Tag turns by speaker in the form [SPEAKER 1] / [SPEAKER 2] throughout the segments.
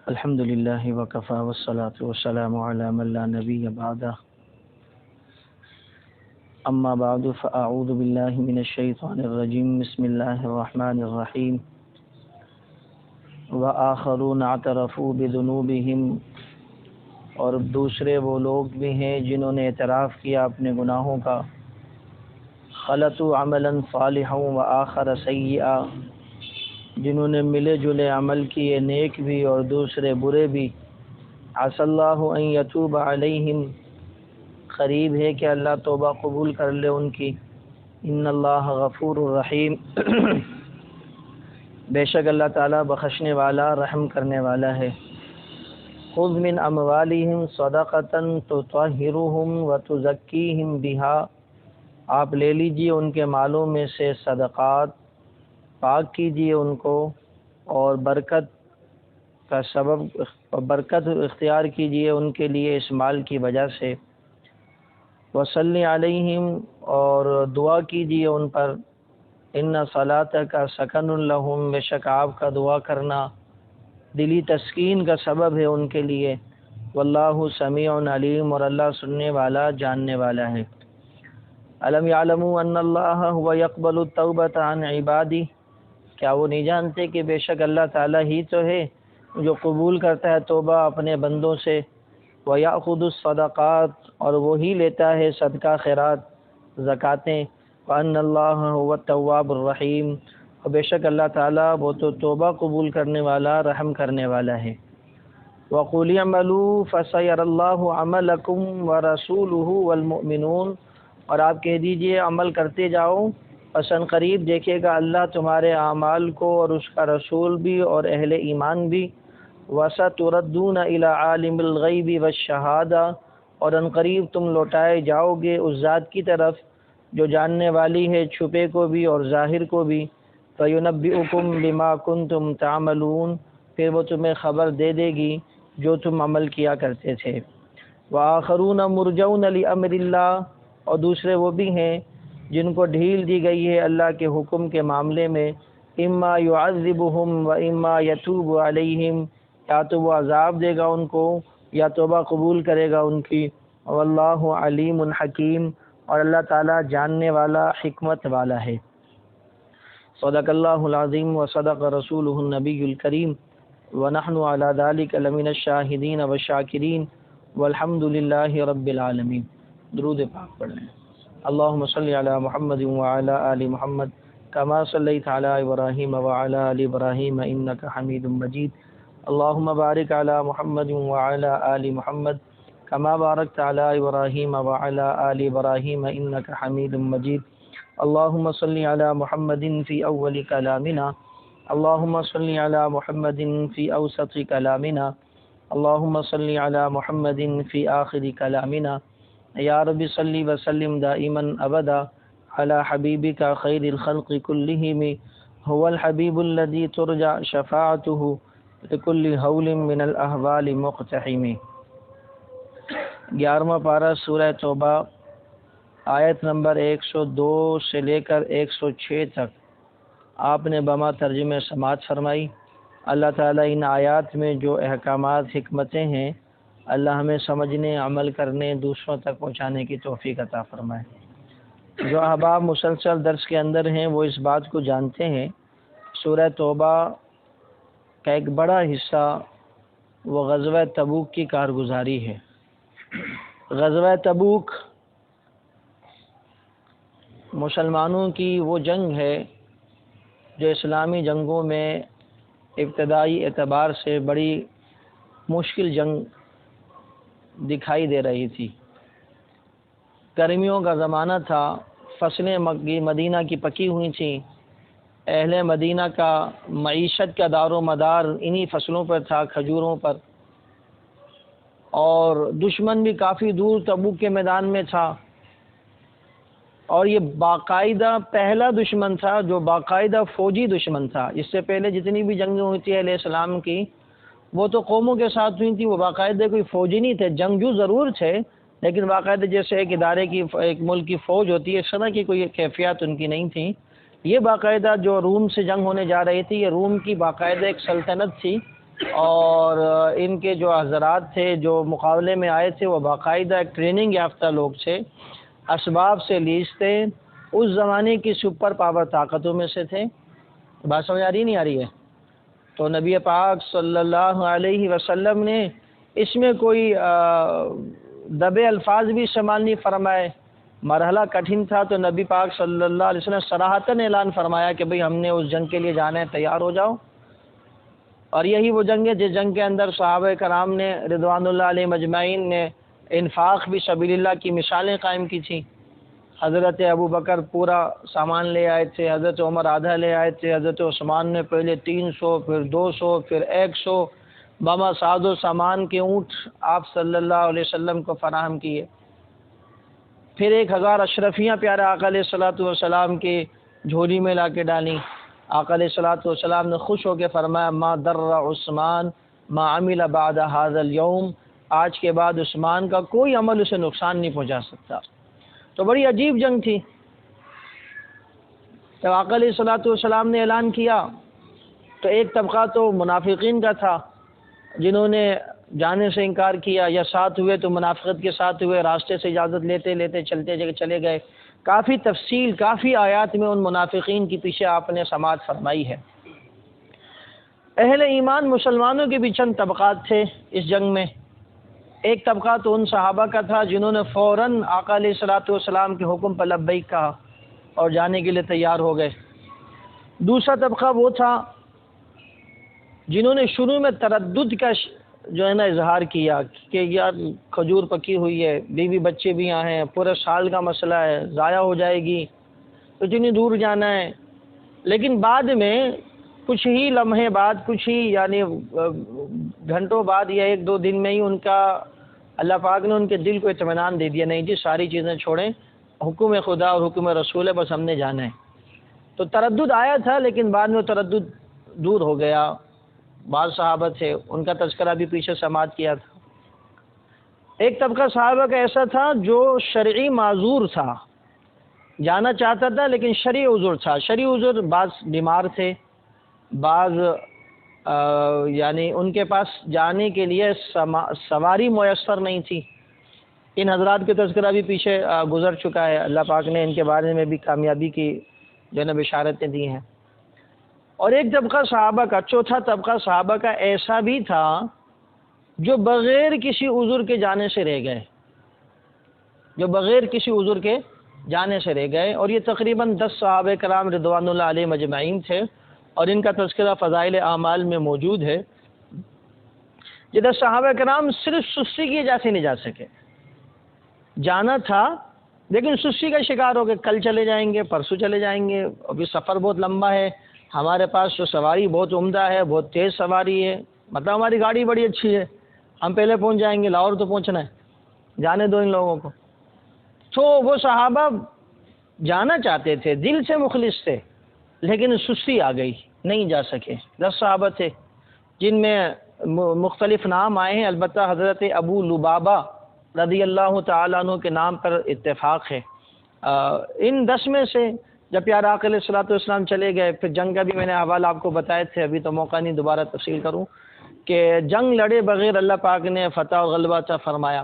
[SPEAKER 1] الحمد للہ وکفی والصلاة والسلام علی من لا نبی بعدہ اما بعد فاعوذ باللہ من الشیطان الرجیم بسم اللہ الرحمن الرحیم وآخرون اعترفوا بذنوبہم، اور دوسرے وہ لوگ بھی ہیں جنہوں نے اعتراف کیا اپنے گناہوں کا، خلطوا عملا صالحا وآخر سیئا، جنہوں نے ملے جلے عمل کیے، نیک بھی اور دوسرے برے بھی، عسى اللہ ان یتوب علیہم، قریب ہے کہ اللہ توبہ قبول کر لے ان کی، ان اللہ غفور الرحیم، بے شک اللہ تعالیٰ بخشنے والا رحم کرنے والا ہے۔ خذ من اموالہم صدقۃ تطہرہم وتزکیہم بہا، آپ لے لیجئے ان کے مالوں میں سے صدقات، پاک کیجئے ان کو اور برکت کا سبب برکت اختیار کیجئے ان کے لیے اس مال کی وجہ سے۔ وصلی علیہم، اور دعا کیجئے ان پر، ان صلاتک سکن لہم، بے شک آپ کا دعا کرنا دلی تسکین کا سبب ہے ان کے لیے۔ واللہ سمیع علیم، اور اللہ سننے والا جاننے والا ہے۔ الم یعلموا ان اللہ هو یقبل التوبۃ عن عبادہ، کیا وہ نہیں جانتے کہ بے شک اللہ تعالیٰ ہی تو ہے جو قبول کرتا ہے توبہ اپنے بندوں سے، وَيَأْخُذُ الصَّدَقَاتِ، اور وہی لیتا ہے صدقہ خیرات زکاتیں، وَأَنَّ اللَّهَ هُوَ التَّوَّابُ الرَّحِيمُ، اور بے شک اللہ تعالیٰ وہ تو توبہ قبول کرنے والا رحم کرنے والا ہے۔ وَقُلِ اعْمَلُوا فَسَيَرَى اللَّهُ عَمَلَكُمْ وَرَسُولُهُ وَالْمُؤْمِنُونَ، اور آپ کہہ دیجئے عمل کرتے جاؤ، پس ان قریب دیکھے گا اللہ تمہارے اعمال کو اور اس کا رسول بھی اور اہل ایمان بھی۔ وَسَتُرَدُّونَ إِلَىٰ عَالِمِ الْغَيْبِ وَالشَّهَادَةِ، اور ان قریب تم لوٹائے جاؤ گے اس ذات کی طرف جو جاننے والی ہے چھپے کو بھی اور ظاہر کو بھی۔ فَيُنَبِّئُكُم بِمَا كُنتُمْ تَعْمَلُونَ، پھر وہ تمہیں خبر دے دے گی جو تم عمل کیا کرتے تھے۔ وَآخَرُونَ مُرْجَوْنَ لِأَمْرِ اللَّهِ، اور دوسرے وہ بھی ہیں جن کو ڈھیل دی گئی ہے اللہ کے حکم کے معاملے میں، اما يعذبهم و اما يتوب علیہم، یا تو وہ عذاب دے گا ان کو یا توبہ قبول کرے گا ان کی۔ واللہ علیم حکیم، اور اللہ تعالیٰ جاننے والا حکمت والا ہے۔ صدق اللہ العظیم وصدق رسولہ النبی الکریم، ونحن علی ذلک لمن الشاہدین والشاکرین، والحمد للہ رب العالمین۔ درود پاک پڑھ لیں۔ اللہم صلی علی محمد وعلی آل محمد کما صلیت علی ابراہیم وعلی آل ابراہیم انک حمید مجید۔ اللہم بارک علی محمد وعلی آل محمد کما بارکت علی ابراہیم وعلی آل ابراہیم انک حمید مجید۔ اللہم صلی علی محمد فی اول کلامنا، اللہم صلی علی محمد فی اوسط کلامنا، اللہم صلی علی محمد فی آخر کلامنا۔ یا رب صلی وسلم دائما ابدا علی حبیبک خیر الخلق کلہم، هو الحبیب الذی ترجع شفاعته لکل ہول من الاحوال مقتحم۔ 11واں پارہ سورہ توبہ، آیت نمبر 102 سے لے کر 106 تک آپ نے بما ترجمہ سماعت فرمائی۔ اللہ تعالیٰ ان آیات میں جو احکامات حکمتیں ہیں، اللہ ہمیں سمجھنے، عمل کرنے، دوسروں تک پہنچانے کی توفیق عطا فرمائے۔ جو احباب مسلسل درس کے اندر ہیں وہ اس بات کو جانتے ہیں، سورہ توبہ کا ایک بڑا حصہ وہ غزوہ تبوک کی کارگزاری ہے۔ غزوہ تبوک مسلمانوں کی وہ جنگ ہے جو اسلامی جنگوں میں ابتدائی اعتبار سے بڑی مشکل جنگ دکھائی دے رہی تھی۔ گرمیوں کا زمانہ تھا، فصلیں مدینہ کی پکی ہوئی تھیں، اہل مدینہ کا معیشت کا دار و مدار انہی فصلوں پر تھا، کھجوروں پر، اور دشمن بھی کافی دور تبوک کے میدان میں تھا، اور یہ باقاعدہ پہلا دشمن تھا جو باقاعدہ فوجی دشمن تھا۔ اس سے پہلے جتنی بھی جنگیں ہوئی تھیں اہل اسلام کی وہ تو قوموں کے ساتھ ہوئی تھی، وہ باقاعدہ کوئی فوجی نہیں تھے، جنگجو ضرور تھے لیکن باقاعدہ جیسے ایک ادارے کی ایک ملک کی فوج ہوتی ہے اس طرح کی کوئی کیفیات ان کی نہیں تھیں۔ یہ باقاعدہ جو روم سے جنگ ہونے جا رہی تھی، یہ روم کی باقاعدہ ایک سلطنت تھی اور ان کے جو حضرات تھے جو مقابلے میں آئے تھے وہ باقاعدہ ایک ٹریننگ یافتہ لوگ تھے، اسباب سے لیس تھے، اس زمانے کی سپر پاور طاقتوں میں سے تھے۔ بات سمجھ آ رہی نہیں آ رہی ہے؟ تو نبی پاک صلی اللہ علیہ وسلم نے اس میں کوئی دبے الفاظ بھی استعمال نہیں فرمائے۔ مرحلہ کٹھن تھا تو نبی پاک صلی اللہ علیہ وسلم نے صراحتاً اعلان فرمایا کہ بھئی ہم نے اس جنگ کے لیے جانا ہے، تیار ہو جاؤ۔ اور یہی وہ جنگ ہے جس جنگ کے اندر صحابہ کرام نے رضوان اللہ علیہ مجمعین نے انفاق بھی سبیل اللہ کی مثالیں قائم کی تھیں۔ حضرت ابو بکر پورا سامان لے آئے تھے، حضرت عمر آدھا لے آئے تھے، حضرت عثمان نے پہلے 300 پھر 200 پھر 100 بما ساز و سامان کے اونٹ آپ صلی اللہ علیہ وسلم کو فراہم کیے۔ پھر 1000 اشرفیاں پیارے آقا علیہ الصلوۃ والسلام کی جھولی میں لا کے ڈالیں۔ آقا علیہ الصلوۃ والسلام نے خوش ہو کے فرمایا ما در عثمان ما عمل بعد هذا اليوم، آج کے بعد عثمان کا کوئی عمل اسے نقصان نہیں پہنچا سکتا۔ تو بڑی عجیب جنگ تھی۔ جب آقا علیہ الصلوۃ والسلام نے اعلان کیا تو ایک طبقہ تو منافقین کا تھا جنہوں نے جانے سے انکار کیا، یا ساتھ ہوئے تو منافقت کے ساتھ ہوئے، راستے سے اجازت لیتے لیتے چلے گئے۔ کافی تفصیل کافی آیات میں ان منافقین کی پیچھے آپ نے سماعت فرمائی ہے۔ اہل ایمان مسلمانوں کے بھی چند طبقات تھے اس جنگ میں۔ ایک طبقہ تو ان صحابہ کا تھا جنہوں نے فوراً آقا علیہ الصلوۃ والسلام کے حکم پر لبیک کہا اور جانے کے لیے تیار ہو گئے۔ دوسرا طبقہ وہ تھا جنہوں نے شروع میں تردد کا جو ہے نا اظہار کیا کہ یار کھجور پکی ہوئی ہے، بیوی بچے بھی یہاں ہیں، پورے سال کا مسئلہ ہے، ضائع ہو جائے گی، اتنی دور جانا ہے۔ لیکن بعد میں کچھ ہی لمحے بعد، کچھ ہی یعنی گھنٹوں بعد یا 1-2 دن میں ہی ان کا اللہ پاک نے ان کے دل کو اطمینان دے دیا، نہیں جی ساری چیزیں چھوڑیں، حکم خدا اور حکم رسول ہے، بس ہم نے جانا ہے۔ تو تردد آیا تھا لیکن بعد میں تردد دور ہو گیا۔ بعض صحابہ تھے، ان کا تذکرہ بھی پیچھے سماعت کیا تھا۔ ایک طبقہ صحابہ کا ایسا تھا جو شرعی معذور تھا، جانا چاہتا تھا لیکن شرعی عذر تھا۔ شرعی عذر، بعض بیمار تھے، بعض یعنی ان کے پاس جانے کے لیے سواری میسر نہیں تھی۔ ان حضرات کے تذکرہ بھی پیچھے گزر چکا ہے، اللہ پاک نے ان کے بارے میں بھی کامیابی کی جو ہے نا بشارتیں دی ہیں۔ اور ایک طبقہ صحابہ کا، چوتھا طبقہ صحابہ کا ایسا بھی تھا جو بغیر کسی عذر کے جانے سے رہ گئے، جو بغیر کسی عذر کے جانے سے رہ گئے، اور یہ تقریباً 10 صحابہ کرام رضوان اللہ علیہ مجمعین تھے، اور ان کا تذکرہ فضائل اعمال میں موجود ہے۔ یہ 10 صحابہ کرام صرف سستی کی وجہ سے نہیں جا سکے، جانا تھا لیکن سستی کا شکار ہو گئے، کل چلے جائیں گے، پرسوں چلے جائیں گے، ابھی سفر بہت لمبا ہے، ہمارے پاس تو سواری بہت عمدہ ہے، بہت تیز سواری ہے، مطلب ہماری گاڑی بڑی اچھی ہے، ہم پہلے پہنچ جائیں گے، لاہور تو پہنچنا ہے، جانے دو ان لوگوں کو۔ تو وہ صحابہ جانا چاہتے تھے، دل سے مخلص تھے، لیکن سستی آ گئی، نہیں جا سکے۔ 10 صحابہ تھے جن میں مختلف نام آئے ہیں، البتہ حضرت ابو لبابہ رضی اللہ تعالیٰ عنہ کے نام پر اتفاق ہے۔ ان 10 میں سے جب پیارا آقا علیہ الصلوۃ والسلام چلے گئے، پھر جنگ کا بھی میں نے حوالہ آپ کو بتائے تھے، ابھی تو موقع نہیں دوبارہ تفصیل کروں، کہ جنگ لڑے بغیر اللہ پاک نے فتح و غلبہ عطا فرمایا۔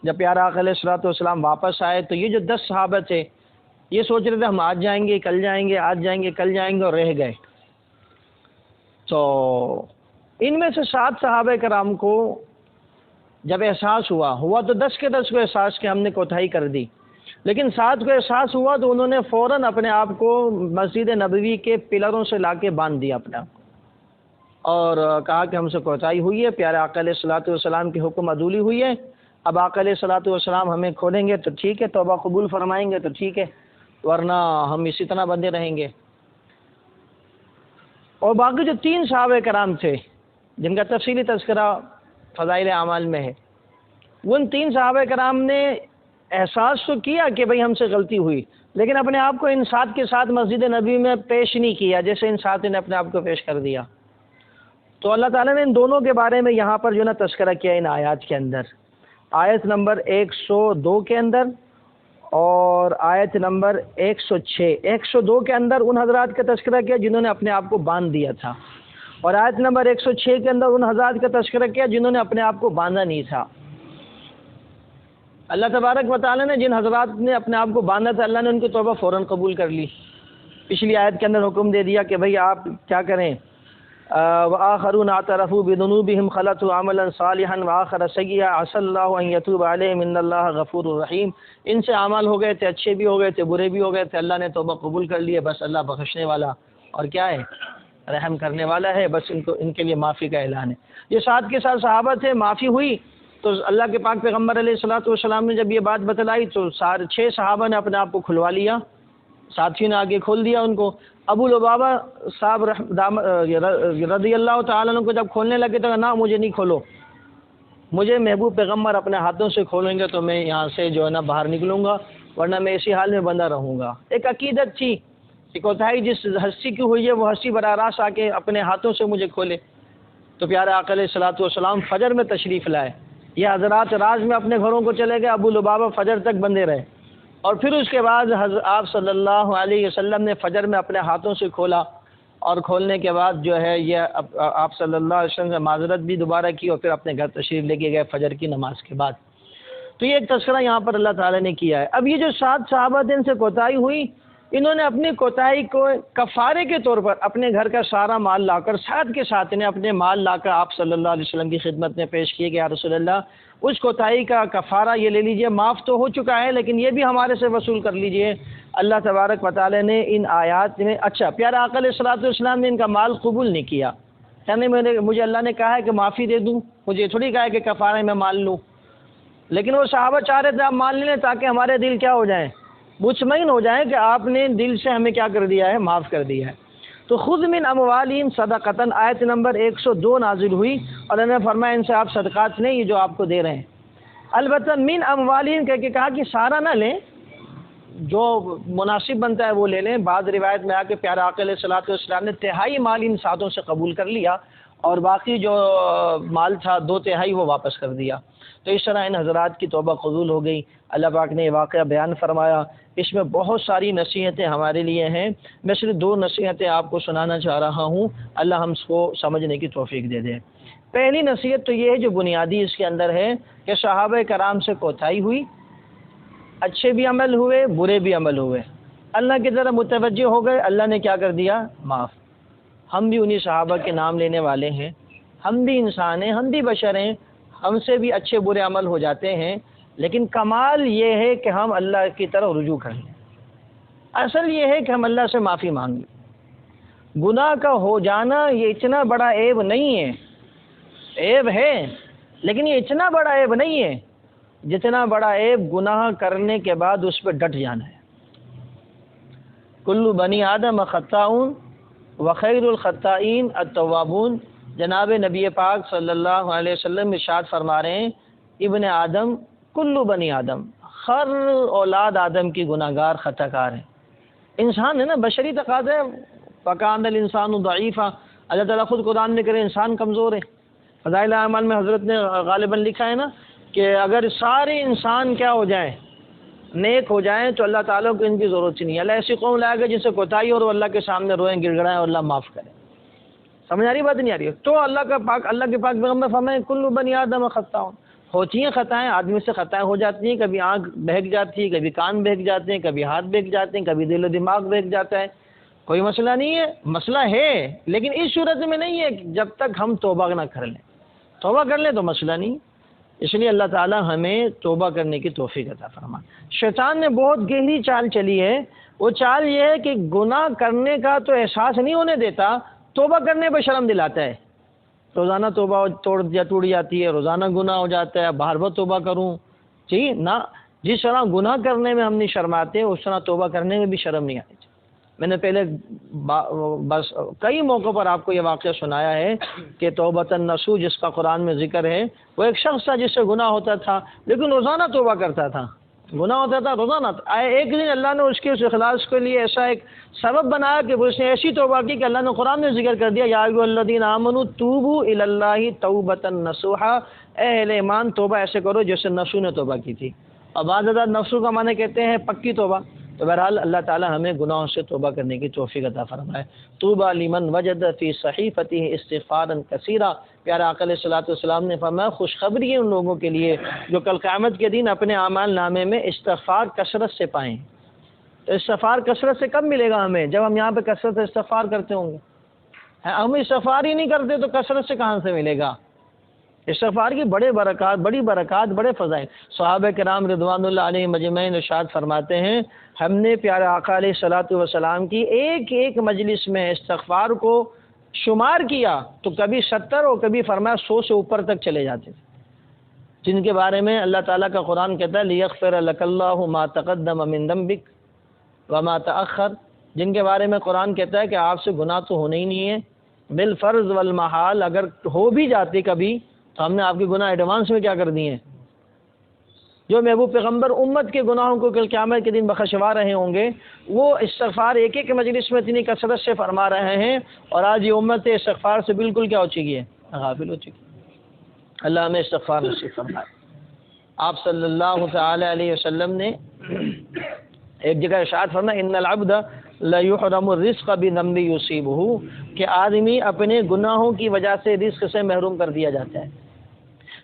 [SPEAKER 1] جب پیارا آقا علیہ الصلوۃ والسلام واپس آئے تو یہ جو 10 صحابہ تھے یہ سوچ رہے تھے ہم آج جائیں گے، کل جائیں گے، آج جائیں گے، کل جائیں گے، اور رہ گئے۔ تو ان میں سے 7 صحابہ کرام کو جب احساس ہوا تو 10 کے 10 کو احساس کہ ہم نے کوتاہی کر دی، لیکن 7 کو احساس ہوا تو انہوں نے فوراً اپنے آپ کو مسجد نبوی کے پلروں سے لا کے باندھ دیا اپنے آپ کو، اور کہا کہ ہم سے کوتاہی ہوئی ہے، پیارے آقا علیہ الصلوۃ والسلام کی حکم عدولی ہوئی ہے، اب آقا علیہ الصلوۃ والسلام ہمیں کھولیں گے تو ٹھیک ہے، توبہ قبول فرمائیں گے تو ٹھیک ہے، ورنہ ہم اسی طرح بندے رہیں گے۔ اور باقی جو 3 صحابہ کرام تھے جن کا تفصیلی تذکرہ فضائل اعمال میں ہے، ان 3 صحابہ کرام نے احساس تو کیا کہ بھئی ہم سے غلطی ہوئی، لیکن اپنے آپ کو ان 7 کے ساتھ مسجد نبی میں پیش نہیں کیا جیسے ان 7 نے اپنے آپ کو پیش کر دیا۔ تو اللہ تعالیٰ نے ان دونوں کے بارے میں یہاں پر جو نا تذکرہ کیا ان آیات کے اندر، آیت نمبر 102 کے اندر اور آیت نمبر 106۔ 102 کے اندر ان حضرات کا تذکرہ کیا جنہوں نے اپنے آپ کو باندھ دیا تھا، اور آیت نمبر 106 کے اندر ان حضرات کا تذکرہ کیا جنہوں نے اپنے آپ کو باندھا نہیں تھا۔ اللہ تبارک و تعالیٰ نے جن حضرات نے اپنے آپ کو باندھا تھا، اللہ نے ان کی توبہ فوراً قبول کر لی۔ پچھلی آیت کے اندر حکم دے دیا کہ بھئی آپ کیا کریں، وآخرون اعترفوا بذنوبهم خلطوا عملا صالحا وآخر سیئا عسى اللہ ان یتوب علیہم ان اللہ غفور رحیم۔ ان سے اعمال ہو گئے تھے، اچھے بھی ہو گئے تھے، برے بھی ہو گئے تھے، اللہ نے توبہ قبول کر لی ہے، بس اللہ بخشنے والا اور کیا ہے، رحم کرنے والا ہے، بس ان کے لیے معافی کا اعلان ہے۔ یہ ساتھ کے ساتھ صحابہ تھے، معافی ہوئی تو اللہ کے پاک پیغمبر علیہ الصلوۃ والسلام نے جب یہ بات بتلائی تو 6 صحابہ نے اپنے آپ کو کھلوا لیا، ساتھیوں نے آگے کھول دیا ان کو۔ ابو لبابہ صاحب رضی اللہ تعالیٰ عنہ کو جب کھولنے لگے تو نہ مجھے نہیں کھولو، مجھے محبوب پیغمبر اپنے ہاتھوں سے کھولیں گے تو میں یہاں سے جو ہے نا باہر نکلوں گا، ورنہ میں اسی حال میں بندہ رہوں گا۔ ایک عقیدت تھی کہ کوتاہی جس ہستی کی ہوئی ہے وہ ہستی براہ راست آ کے اپنے ہاتھوں سے مجھے کھولے۔ تو پیارے آقا علیہ الصلوۃ والسلام فجر میں تشریف لائے، یہ حضرات راز میں اپنے گھروں کو چلے گئے، ابو لبابہ فجر تک بندے رہے، اور پھر اس کے بعد آپ صلی اللہ علیہ وسلم نے فجر میں اپنے ہاتھوں سے کھولا، اور کھولنے کے بعد جو ہے یہ آپ صلی اللہ علیہ وسلم سے معذرت بھی دوبارہ کی، اور پھر اپنے گھر تشریف لے کے گئے فجر کی نماز کے بعد۔ تو یہ ایک تذکرہ یہاں پر اللہ تعالیٰ نے کیا ہے۔ اب یہ جو 7 صحابہ تھے ان سے کوتاہی ہوئی، انہوں نے اپنی کوتاہی کو کفارے کے طور پر اپنے گھر کا سارا مال لا کر، ساتھ کے ساتھ انہیں اپنے مال لا کر آپ صلی اللہ علیہ وسلم کی خدمت میں پیش کیے کہ یا رسول اللہ اس کوتاہی کا کفارہ یہ لے لیجئے، معاف تو ہو چکا ہے لیکن یہ بھی ہمارے سے وصول کر لیجئے۔ اللہ تبارک و تعالی نے ان آیات میں پیارا آقا علیہ الصلوۃ والسلام نے ان کا مال قبول نہیں کیا، یعنی مجھے اللہ نے کہا ہے کہ معافی دے دوں، مجھے تھوڑی کہا ہے کہ کفارے میں مال لوں، لیکن وہ صحابہ چاہ رہے تھے آپ مال لے لیں تاکہ ہمارے دل کیا ہو جائیں، مطمئن ہو جائیں کہ آپ نے دل سے ہمیں کیا کر دیا ہے، معاف کر دیا ہے۔ تو خذ من اموالہم صدقۃ آیت نمبر 102 نازل ہوئی، اور انہوں نے فرمایا ان سے آپ صدقات لیں، یہ جو آپ کو دے رہے ہیں۔ البتہ من اموالہم کہہ کے کہا کہ سارا نہ لیں، جو مناسب بنتا ہے وہ لے لیں۔ بعض روایت میں آ کے پیارا آقا علیہ الصلوۃ والسلام نے 1/3 مال ان ساتوں سے قبول کر لیا، اور باقی جو مال تھا 2/3 وہ واپس کر دیا۔ تو اس طرح ان حضرات کی توبہ قبول ہو گئی۔ اللہ پاک نے یہ واقعہ بیان فرمایا، اس میں بہت ساری نصیحتیں ہمارے لیے ہیں، میں صرف 2 نصیحتیں آپ کو سنانا چاہ رہا ہوں، اللہ ہم کو سمجھنے کی توفیق دے دے۔ پہلی نصیحت تو یہ ہے جو بنیادی اس کے اندر ہے کہ صحابہ کرام سے کوتاہی ہوئی، اچھے بھی عمل ہوئے، برے بھی عمل ہوئے، اللہ کی طرف متوجہ ہو گئے، اللہ نے کیا کر دیا، معاف۔ ہم بھی انہی صحابہ کے نام لینے والے ہیں، ہم بھی انسان ہیں، ہم بھی بشر ہیں، ہم سے بھی اچھے برے عمل ہو جاتے ہیں، لیکن کمال یہ ہے کہ ہم اللہ کی طرف رجوع کر لیں۔ اصل یہ ہے کہ ہم اللہ سے معافی مانگ لیں۔ گناہ کا ہو جانا یہ اتنا بڑا عیب نہیں ہے، عیب ہے لیکن یہ اتنا بڑا عیب نہیں ہے جتنا بڑا عیب گناہ کرنے کے بعد اس پہ ڈٹ جانا ہے۔ کل بنی آدم خطاؤن وخیر الخطائین التوابون، جناب نبی پاک صلی اللہ علیہ وسلم ارشاد فرما رہے ہیں ابن آدم کلو بنی آدم، ہر اولاد آدم کی گناہ گار خطا کار ہے۔ انسان ہے نا، بشری تقاضا ہے، فکان الانسان ضعیفا، اللہ تعالیٰ خود قرآن میں کرے انسان کمزور ہے۔ فضائل اعمال میں حضرت نے غالباً لکھا ہے نا کہ اگر سارے انسان کیا ہو جائیں، نیک ہو جائیں، تو اللہ تعالیٰ کو ان کی ضرورت ہی نہیں ہے۔ اللہ ایسی قوم لائے گا جن سے کوتاہی اور وہ اللہ کے سامنے روئیں گڑ گڑائیں اور اللہ معاف کرے۔ سمجھ آ رہی بات نہیں آ رہی ہے؟ تو اللہ کے پاک پیغمبر فرمائے کل بنی آدم خطاؤن، ہوتی ہیں خطائیں، آدمی سے خطائیں ہو جاتی ہیں، کبھی آنکھ بہک جاتی ہے، کبھی کان بہک جاتے ہیں، کبھی ہاتھ بہک جاتے ہیں، کبھی دل و دماغ بہک جاتا ہے، کوئی مسئلہ نہیں ہے، مسئلہ ہے لیکن اس صورت میں نہیں ہے جب تک ہم توبہ نہ کر لیں۔ توبہ کر لیں تو مسئلہ نہیں، اس لیے اللہ تعالیٰ ہمیں توبہ کرنے کی توفیق عطا فرمائے۔ شیطان نے بہت گہری چال چلی ہے، وہ چال یہ ہے کہ گناہ کرنے کا تو احساس نہیں ہونے دیتا، توبہ کرنے پہ شرم دلاتا ہے۔ روزانہ توبہ ٹوٹ جاتی ہے، روزانہ گناہ ہو جاتا ہے، بار بار توبہ کروں، ٹھیک نہ، جس طرح گناہ کرنے میں ہم نہیں شرماتے اس طرح توبہ کرنے میں بھی شرم نہیں آنی چاہیے۔ میں نے پہلے بس کئی موقعوں پر آپ کو یہ واقعہ سنایا ہے کہ توبۃ النصوح جس کا قرآن میں ذکر ہے، وہ ایک شخص تھا جس سے گناہ ہوتا تھا لیکن روزانہ توبہ کرتا تھا، گناہ ہوتا تھا روزانہ۔ ایک دن اللہ نے اس کے اس اخلاص کے لیے ایسا ایک سبب بنایا کہ اس نے ایسی توبہ کی کہ اللہ نے قرآن میں ذکر کر دیا، یا ایھا الذین آمنوا توبوا الی اللہ توبۃ نصوحا، اے اہل ایمان توبہ ایسے کرو جیسے نصوح نے توبہ کی تھی۔ اور بعض حضرات نصوح کا معنی کہتے ہیں پکی توبہ، تو بہرحال اللہ تعالی ہمیں گناہوں سے توبہ کرنے کی توفیق عطا فرمائے۔ طوبی لمن وجد فی صحیفتہ استغفارا کثیرا، پیارے آقا علیہ الصلوۃ والسلام نے فرمایا خوشخبری ہے ان لوگوں کے لیے جو کل قیامت کے دن اپنے اعمال نامے میں استغفار کثرت سے پائیں۔ تو استغفار کثرت سے کب ملے گا ہمیں؟ جب ہم یہاں پہ کثرت سے استغفار کرتے ہوں گے۔ ہم استغفار ہی نہیں کرتے تو کثرت سے کہاں سے ملے گا؟ استغفار کی بڑی برکات بڑے فضائل۔ صحابہ کرام رضوان اللہ علیہم اجمعین ارشاد فرماتے ہیں ہم نے پیارے آقا علیہ الصلوۃ والسلام کی ایک ایک مجلس میں استغفار کو شمار کیا تو کبھی 70 اور کبھی فرمایا 100 سے اوپر تک چلے جاتے تھے، جن کے بارے میں اللہ تعالیٰ کا قرآن کہتا ہے لیغفر لک اللہ ما تقدم من ذنبک وما تأخر، جن کے بارے میں قرآن کہتا ہے کہ آپ سے گناہ تو ہونے ہی نہیں ہے، بالفرض والمحال، اگر ہو بھی جاتے کبھی تو ہم نے آپ کے گناہ ایڈوانس میں کیا کر دیے ہیں۔ جو محبوب پیغمبر امت کے گناہوں کو کل قیامت کے دن بخشوا رہے ہوں گے، وہ استغفار ایک ایک مجلس میں اتنی کثرت سے فرما رہے ہیں، اور آج یہ امت استغفار سے بالکل کیا ہو چکی ہے؟ غافل ہو چکی ہے۔ اللہ ہمیں استغفار نصیب فرمائے۔ آپ صلی اللہ تعالی علیہ وسلم نے ایک جگہ ارشاد فرمایا ان العبد لیحرم الرزق بذنب یصیبہ، کہ آدمی اپنے گناہوں کی وجہ سے رزق سے محروم کر دیا جاتا ہے۔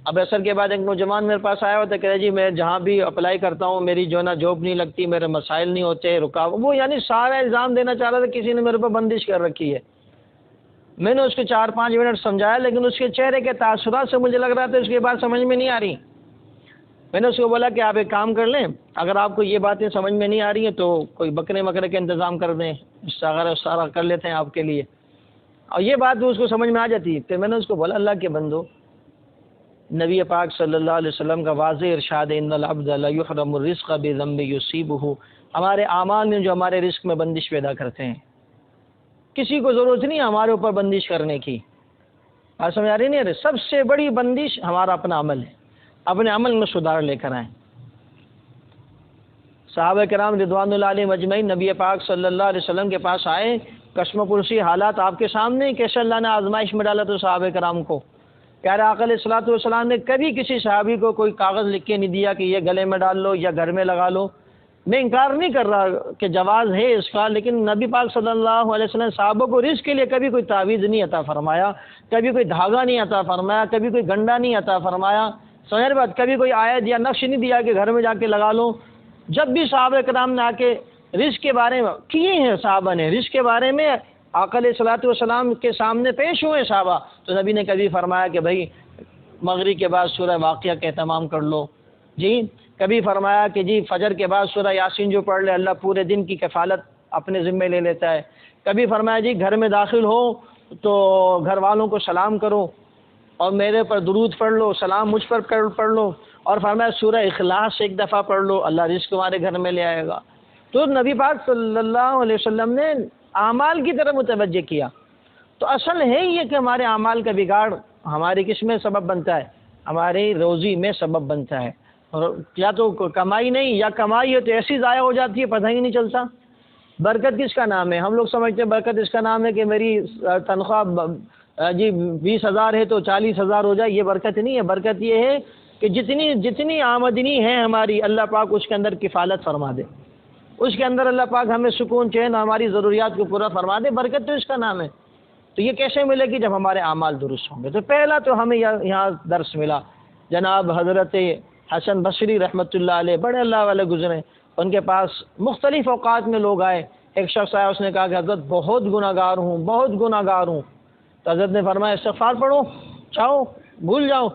[SPEAKER 1] اب عصر کے بعد ایک نوجوان میرے پاس آیا ہوتا ہے کہ جی میں جہاں بھی اپلائی کرتا ہوں میری جو ہے نا جاب نہیں لگتی، میرے مسائل نہیں ہوتے، رکاوٹ، وہ یعنی سارا الزام دینا چاہ رہا تھا کسی نے میرے پر بندش کر رکھی ہے۔ میں نے اس کو 4-5 منٹ سمجھایا، لیکن اس کے چہرے کے تاثرات سے مجھے لگ رہا تھا اس کی بات سمجھ میں نہیں آ رہی۔ میں نے اس کو بولا کہ آپ ایک کام کر لیں، اگر آپ کو یہ باتیں سمجھ میں نہیں آ رہی ہیں تو کوئی بکرے مکرے کا انتظام کر دیں، سارا کر لیتے ہیں آپ کے لیے، اور یہ بات اس کو سمجھ میں آ جاتی ہے۔ پھر میں نے اس کو بولا اللہ کے بندو، نبی پاک صلی اللہ علیہ وسلم کا واضح ارشاد ہے ان العبد لیحرم الرزق بذنب یصیبہ، ہمارے اعمال میں جو ہمارے رزق میں بندش پیدا کرتے ہیں، کسی کو ضرورت نہیں ہمارے اوپر بندش کرنے کی۔ بات سمجھ آ رہی نہیں؟ سب سے بڑی بندش ہمارا اپنا عمل ہے، اپنے عمل میں سدھار لے کر آئیں۔ صحابہ کرام رضوان اللہ علیہم اجمعین نبی پاک صلی اللہ علیہ وسلم کے پاس آئے، کشم پرسی حالات آپ کے سامنے، کیسے اللہ نے آزمائش میں ڈالا تو صحابہ کرام کو۔ پیارے آقا علیہ الصلوۃ والسلام نے کبھی کسی صحابی کو کوئی کاغذ لکھ کے نہیں دیا کہ یہ گلے میں ڈال لو یا گھر میں لگا لو۔ میں انکار نہیں کر رہا کہ جواز ہے اس کا، لیکن نبی پاک صلی اللہ علیہ وسلم صحابہ کو رزق کے لیے کبھی کوئی تعویذ نہیں عطا فرمایا، کبھی کوئی دھاگا نہیں عطا فرمایا، کبھی کوئی گنڈا نہیں عطا فرمایا، سمجھ بات، کبھی کوئی آیت یا نقش نہیں دیا کہ گھر میں جا کے لگا لو۔ جب بھی صحابہ کرام نے آ کے رزق کے بارے میں کیے ہیں، صحابہ نے رزق کے بارے میں آقا علیہ الصلوۃ والسلام کے سامنے پیش ہوئے صحابہ، تو نبی نے کبھی فرمایا کہ بھائی مغرب کے بعد سورہ واقعہ کا اہتمام کر لو، جی کبھی فرمایا کہ جی فجر کے بعد سورہ یاسین جو پڑھ لے اللہ پورے دن کی کفالت اپنے ذمے لے لیتا ہے، کبھی فرمایا جی گھر میں داخل ہو تو گھر والوں کو سلام کرو اور میرے پر درود پڑھ لو، سلام مجھ پر پڑھ لو، اور فرمایا سورہ اخلاص ایک دفعہ پڑھ لو، اللہ رزق تمہارے گھر میں لے آئے گا۔ تو نبی پاک صلی اللہ علیہ وسلم نے اعمال کی طرف متوجہ کیا۔ تو اصل ہے یہ کہ ہمارے اعمال کا بگاڑ ہماری کس میں سبب بنتا ہے؟ ہماری روزی میں سبب بنتا ہے، اور یا تو کمائی نہیں، یا کمائی ہے تو ایسی ضائع ہو جاتی ہے پتہ ہی نہیں چلتا۔ برکت کس کا نام ہے؟ ہم لوگ سمجھتے ہیں برکت اس کا نام ہے کہ میری تنخواہ جی 20,000 ہے تو 40,000 ہو جائے، یہ برکت نہیں ہے۔ برکت یہ ہے کہ جتنی آمدنی ہے ہماری، اللہ پاک اس کے اندر کفالت فرما دے، اس کے اندر اللہ پاک ہمیں سکون چین ہماری ضروریات کو پورا فرما دے، برکت تو اس کا نام ہے۔ تو یہ کیسے ملے گی؟ جب ہمارے اعمال درست ہوں گے۔ تو پہلا تو ہمیں یہاں درس ملا، جناب حضرت حسن بصری رحمۃ اللہ علیہ بڑے اللہ والے گزرے، ان کے پاس مختلف اوقات میں لوگ آئے، ایک شخص آیا، اس نے کہا کہ حضرت بہت گناہ گار ہوں، تو حضرت نے فرمایا استغفار پڑھو، چاہو بھول جاؤ۔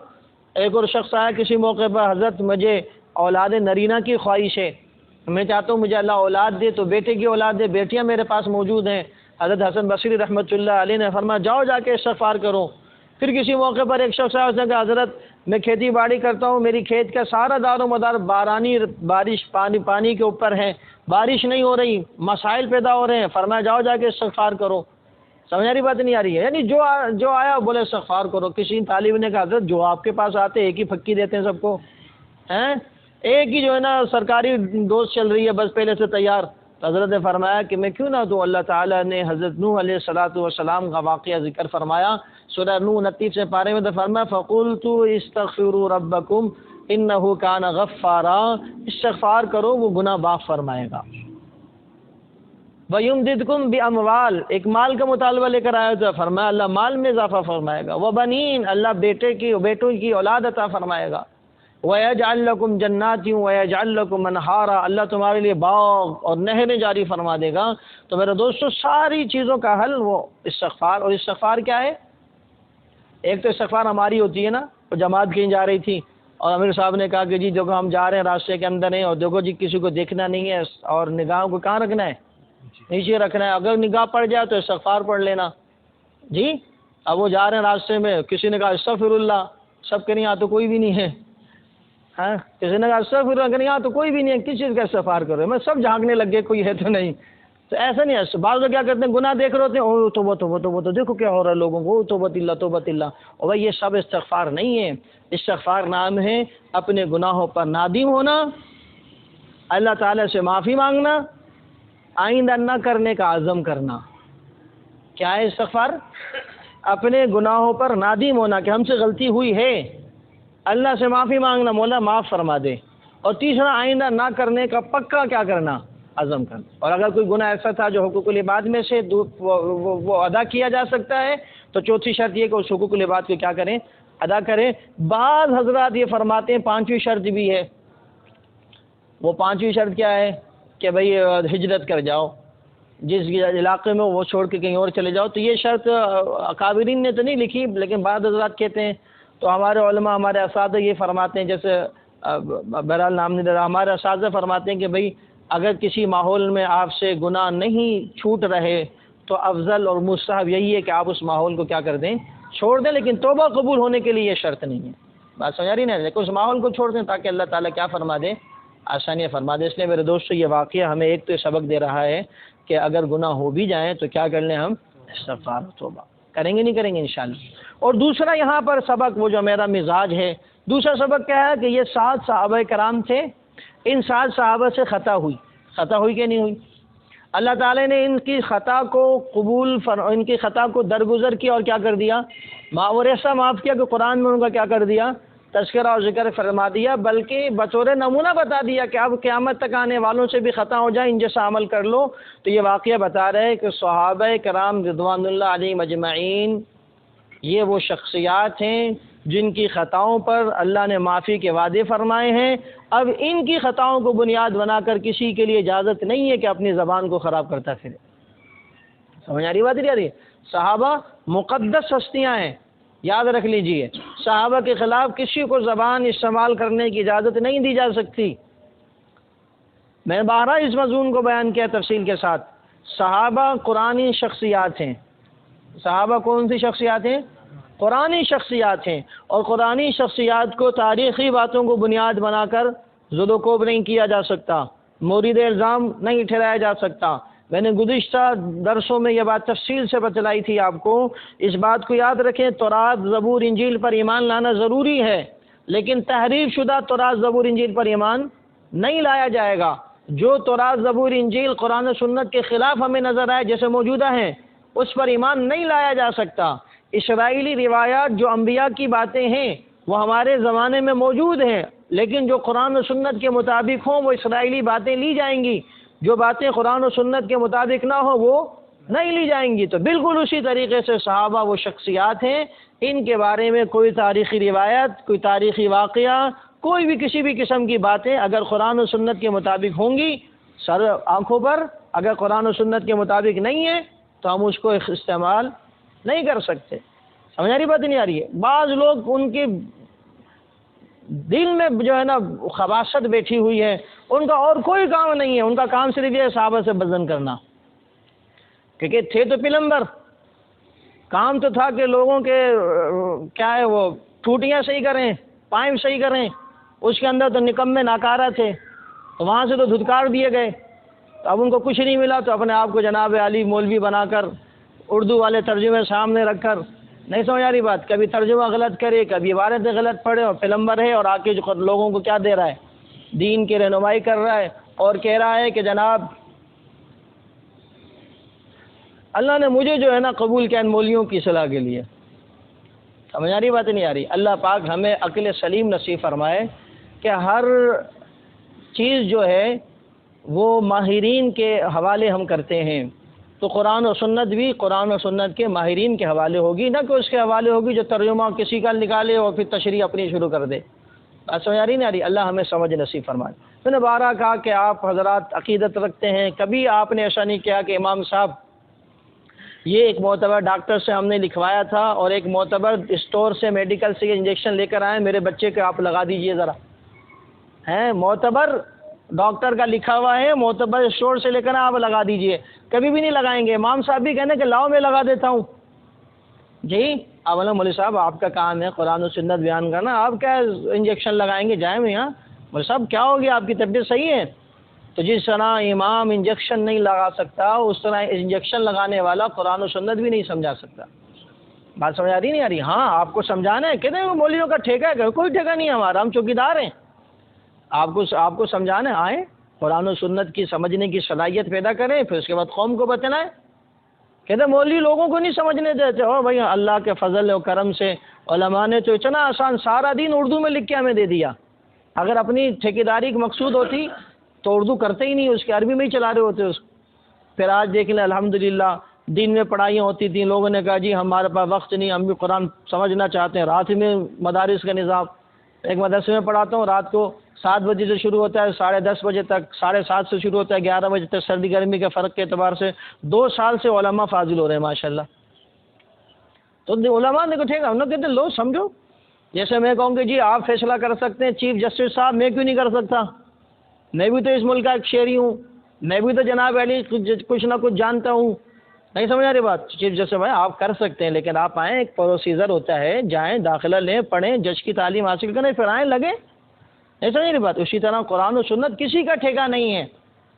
[SPEAKER 1] ایک اور شخص آیا کسی موقع پر، حضرت مجھے اولاد نرینہ کی خواہش ہے، میں چاہتا ہوں مجھے اللہ اولاد دے، تو بیٹے کی اولاد دے، بیٹیاں میرے پاس موجود ہیں۔ حضرت حسن بصری رحمۃ اللہ علیہ نے فرمایا جاؤ جا کے استغفار کرو۔ پھر کسی موقع پر ایک شخص آیا، اس نے کہا حضرت میں کھیتی باڑی کرتا ہوں، میری کھیت کا سارا دار و مدار بارش پانی کے اوپر ہے، بارش نہیں ہو رہی، مسائل پیدا ہو رہے ہیں۔ فرمایا جاؤ جا کے استغفار کرو۔ سمجھ رہی بات نہیں آ رہی ہے؟ یعنی جو آیا بولے استغفار کرو۔ کسی طالب نے کہا حضرت جو آپ کے پاس آتے ایک ہی پھکی دیتے ہیں سب کو، ہیں ایک ہی جو ہے نا سرکاری ڈوز چل رہی ہے بس پہلے سے تیار۔ تو حضرت نے فرمایا کہ میں کیوں نہ دوں؟ اللہ تعالیٰ نے حضرت نوح علیہ الصلوۃ والسلام کا واقعہ ذکر فرمایا، سورہ نوح 29 پارے میں، تو فرمایا فَقُلْتُ اسْتَغْفِرُوا رَبَّكُمْ إِنَّهُ كَانَ غَفَّارًا، استغفار کرو وہ گناہ معاف فرمائے گا۔ وَيُمْدِدْكُمْ بِأَمْوَال، ایک مال کا مطالبہ لے کر آیا تو فرمایا اللہ مال میں اضافہ فرمائے گا، وَبَنِينَ، اللہ بیٹوں کی اولاد عطا فرمائے گا، وَيَجْعَلْ لَكُمْ جَنَّاتٍ وَيَجْعَلْ لَكُمْ أَنْهَارًا، اللہ تمہارے لیے باغ اور نہریں جاری فرما دے گا۔ تو میرے دوستو ساری چیزوں کا حل وہ استغفار، اور استغفار کیا ہے؟ ایک تو استغفار ہماری ہوتی ہے نا، وہ جماعت کہیں جا رہی تھی اور امیر صاحب نے کہا کہ جی دیکھو ہم جا رہے ہیں راستے کے اندر ہیں، اور دیکھو جی کسی کو دیکھنا نہیں ہے، اور نگاہوں کو کہاں رکھنا ہے؟ نیچے رکھنا ہے، اگر نگاہ پڑ جائے تو استغفار پڑھ لینا جی۔ اب وہ جا رہے ہیں راستے میں، کسی نے کہا استغفر اللہ، سب کے نہیں یہاں تو کوئی بھی نہیں ہے، ہاں کسی نے کہا استغفر اللہ، یہاں تو کوئی بھی نہیں ہے، کس چیز کا استغفار کرو؟ میں سب جھانکنے لگ گئے کوئی ہے تو نہیں۔ تو ایسا نہیں ہے، بعض لوگ کیا کرتے ہیں گناہ دیکھ رہے ہوتے ہیں، او توبہ توبہ توبہ، تو دیکھو کیا ہو رہا ہے لوگوں کو، توبہ اللہ توبہ اللہ۔ اور بھائی یہ سب استغفار نہیں ہے، استغفار نام ہے اپنے گناہوں پر نادم ہونا، اللہ تعالیٰ سے معافی مانگنا، آئندہ نہ کرنے کا عزم کرنا۔ کیا ہے استغفار؟ اپنے گناہوں پر نادم ہونا کہ ہم سے غلطی ہوئی ہے، اللہ سے معافی مانگنا مولا معاف فرما دے، اور تیسرا آئندہ نہ کرنے کا پکا کیا کرنا؟ عزم کرنا۔ اور اگر کوئی گناہ ایسا تھا جو حقوق العباد میں سے وہ ادا کیا جا سکتا ہے تو چوتھی شرط یہ کہ اس حقوق العباد کو کیا کریں؟ ادا کریں۔ بعض حضرات یہ فرماتے ہیں پانچویں شرط بھی ہے، وہ پانچویں شرط کیا ہے کہ بھئی ہجرت کر جاؤ، جس علاقے میں وہ چھوڑ کے کہیں اور چلے جاؤ۔ تو یہ شرط اکابرین نے تو نہیں لکھی، لیکن بعض حضرات کہتے ہیں۔ تو ہمارے علماء، ہمارے اساتذہ یہ فرماتے ہیں، جیسے بہرحال نام نہیں دے رہا، ہمارے اساتذہ فرماتے ہیں کہ بھئی اگر کسی ماحول میں آپ سے گناہ نہیں چھوٹ رہے تو افضل اور مستحب یہی ہے کہ آپ اس ماحول کو کیا کر دیں؟ چھوڑ دیں، لیکن توبہ قبول ہونے کے لیے یہ شرط نہیں ہے۔ بات سمجھ رہی نا؟ لیکن اس ماحول کو چھوڑ دیں تاکہ اللہ تعالیٰ کیا فرما دے؟ آسانیاں فرما دے۔ اس لیے میرے دوستو یہ واقعہ ہمیں ایک تو سبق دے رہا ہے کہ اگر گناہ ہو بھی جائیں تو کیا کر لیں؟ ہم استغفار و توبہ کریں گے، نہیں کریں گے انشاءاللہ۔ اور دوسرا یہاں پر سبق، وہ جو میرا مزاج ہے، دوسرا سبق کیا ہے کہ یہ 7 صحابہ کرام تھے، ان 7 صحابہ سے خطا ہوئی کہ نہیں ہوئی؟ اللہ تعالیٰ نے ان کی خطا کو ان کی خطا کو درگزر کیا اور کیا کر دیا؟ اور ایسا معاف کیا کہ قرآن میں ان کا کیا کر دیا؟ تذکرہ اور ذکر فرما دیا، بلکہ بطور نمونہ بتا دیا کہ اب قیامت تک آنے والوں سے بھی خطا ہو جائے ان جیسا عمل کر لو۔ تو یہ واقعہ بتا رہے ہیں کہ صحابہ کرام رضوان اللہ علیہم اجمعین یہ وہ شخصیات ہیں جن کی خطاؤں پر اللہ نے معافی کے وعدے فرمائے ہیں۔ اب ان کی خطاؤں کو بنیاد بنا کر کسی کے لیے اجازت نہیں ہے کہ اپنی زبان کو خراب کرتا پھرے۔ سمجھ آ رہی بات نہیں آ رہی؟ صحابہ مقدس ہستیاں ہیں، یاد رکھ لیجئے، صحابہ کے خلاف کسی کو زبان استعمال کرنے کی اجازت نہیں دی جا سکتی۔ میں نے بارہا اس مضمون کو بیان کیا تفصیل کے ساتھ۔ صحابہ قرآنی شخصیات ہیں۔ صحابہ کون سی شخصیات ہیں؟ قرآنی شخصیات ہیں، اور قرآنی شخصیات کو تاریخی باتوں کو بنیاد بنا کر زد و کوب نہیں کیا جا سکتا، مورد الزام نہیں ٹھہرایا جا سکتا۔ میں نے گزشتہ درسوں میں یہ بات تفصیل سے بتلائی تھی آپ کو۔ اس بات کو یاد رکھیں، تورات، زبور، انجیل پر ایمان لانا ضروری ہے، لیکن تحریف شدہ تورات، زبور، انجیل پر ایمان نہیں لایا جائے گا۔ جو تورات، زبور، انجیل قرآن و سنت کے خلاف ہمیں نظر آئے جیسے موجودہ ہیں، اس پر ایمان نہیں لایا جا سکتا۔ اسرائیلی روایات جو انبیاء کی باتیں ہیں وہ ہمارے زمانے میں موجود ہیں، لیکن جو قرآن و سنت کے مطابق ہوں وہ اسرائیلی باتیں لی جائیں گی، جو باتیں قرآن و سنت کے مطابق نہ ہو وہ نہیں لی جائیں گی۔ تو بالکل اسی طریقے سے صحابہ وہ شخصیات ہیں، ان کے بارے میں کوئی تاریخی روایت، کوئی تاریخی واقعہ، کوئی بھی کسی بھی قسم کی باتیں اگر قرآن و سنت کے مطابق ہوں گی سر آنکھوں پر، اگر قرآن و سنت کے مطابق نہیں ہے تو ہم اس کو استعمال نہیں کر سکتے۔ سمجھ آ رہی بات نہیں آ رہی ہے؟ بعض لوگ ان کے دل میں جو ہے نا خباثت بیٹھی ہوئی ہے، ان کا اور کوئی کام نہیں ہے، ان کا کام صرف یہ صحابہ سے بدزن کرنا، کیونکہ تھے تو پیلمبر، کام تو تھا کہ لوگوں کے کیا ہے وہ ٹوٹیاں صحیح کریں، پائپ صحیح کریں، اس کے اندر تو نکمے ناکارہ تھے، تو وہاں سے تو دھتکار دیے گئے۔ تو اب ان کو کچھ نہیں ملا تو اپنے آپ کو جناب علی مولوی بنا کر اردو والے ترجمے سامنے رکھ کر، نہیں سمجھ آ رہی بات، کبھی ترجمہ غلط کرے، کبھی عبارتیں غلط پڑھے، اور پیلمبر ہے اور آ کے جو لوگوں کو کیا دے رہا ہے؟ دین کی رہنمائی کر رہا ہے، اور کہہ رہا ہے کہ جناب اللہ نے مجھے جو ہے نا قبول کیا ان مولویوں کی صلاح کے لیے۔ سمجھ آ رہی بات نہیں آ رہی؟ اللہ پاک ہمیں عقل سلیم نصیب فرمائے کہ ہر چیز جو ہے وہ ماہرین کے حوالے ہم کرتے ہیں، تو قرآن و سنت بھی قرآن و سنت کے ماہرین کے حوالے ہوگی، نہ کہ اس کے حوالے ہوگی جو ترجمہ کسی کا نکالے اور پھر تشریح اپنی شروع کر دے۔ بات سمجھ آ رہی نہیں آ رہی؟ اللہ ہمیں سمجھ نصیب فرمائے۔ میں نے بارہ کہا کہ آپ حضرات عقیدت رکھتے ہیں، کبھی آپ نے ایسا نہیں کیا کہ امام صاحب یہ ایک معتبر ڈاکٹر سے ہم نے لکھوایا تھا اور ایک معتبر اسٹور سے میڈیکل سے یہ انجیکشن لے کر آئے، میرے بچے کے آپ لگا دیجئے ذرا، ہیں معتبر ڈاکٹر کا لکھا ہوا ہے، معتبر اسٹور سے لے کر آپ لگا دیجئے، کبھی بھی نہیں لگائیں گے۔ امام صاحب بھی کہنے کہ لاؤ میں لگا دیتا ہوں، جی اولا مولوی صاحب آپ کا کام ہے قرآن و سنت بیان کرنا، آپ کیا انجیکشن لگائیں گے؟ جائیں میں یہاں مولوی صاحب کیا ہو گیا، آپ کی طبیعت صحیح ہے؟ تو جس طرح امام انجیکشن نہیں لگا سکتا اس طرح انجیکشن لگانے والا قرآن و سنت بھی نہیں سمجھا سکتا۔ بات سمجھ آ رہی نہیں آ رہی؟ ہاں آپ کو سمجھانا ہے، کہتے ہیں وہ مولویوں کا ٹھیکہ ہے، کوئی ٹھیکہ نہیں ہے ہمارا، ہم چوکیدار ہیں۔ آپ کو سمجھانا ہے، آئیں قرآن و سنت کی سمجھنے کی صلاحیت پیدا کریں، پھر اس کے بعد قوم کو بتلائیں۔ کہتے ہیں مولوی لوگوں کو نہیں سمجھنے دیتے، اور بھائی اللہ کے فضل و کرم سے علماء نے تو اتنا آسان سارا دین اردو میں لکھ کے ہمیں دے دیا۔ اگر اپنی ٹھیکیداری کی مقصود ہوتی تو اردو کرتے ہی نہیں، اس کے عربی میں ہی چلا رہے ہوتے اس کو۔ پھر آج دیکھ لیں الحمدللہ دین میں پڑھائیاں ہوتی تھیں، لوگوں نے کہا جی ہمارے پاس وقت نہیں، ہم بھی قرآن سمجھنا چاہتے ہیں، رات میں مدارس کا نظام، ایک مدرسے میں پڑھاتا ہوں، رات کو 7 بجے سے شروع ہوتا ہے 10:30 بجے تک، 7:30 سے شروع ہوتا ہے 11 بجے تک، سردی گرمی کے فرق کے اعتبار سے 2 سال سے علماء فاضل ہو رہے ہیں ماشاءاللہ۔ تو علماء نے ٹھیک ہے، انہوں نے کہتے ہیں لو سمجھو، جیسے میں کہوں کہ جی آپ فیصلہ کر سکتے ہیں چیف جسٹس صاحب، میں کیوں نہیں کر سکتا؟ میں بھی تو اس ملک کا ایک شہری ہوں، میں بھی تو جناب علی کچھ نہ کچھ جانتا ہوں۔ نہیں سمجھ آ رہی بات؟ چیف جسٹس بھائی آپ کر سکتے ہیں، لیکن آپ آئیں، ایک پروسیجر ہوتا ہے، جائیں داخلہ لیں، پڑھیں، جج کی تعلیم حاصل کریں، پھر آئیں لگیں۔ نہیں سمجھ رہی بات؟ اسی طرح قرآن و سنت کسی کا ٹھیکہ نہیں ہے،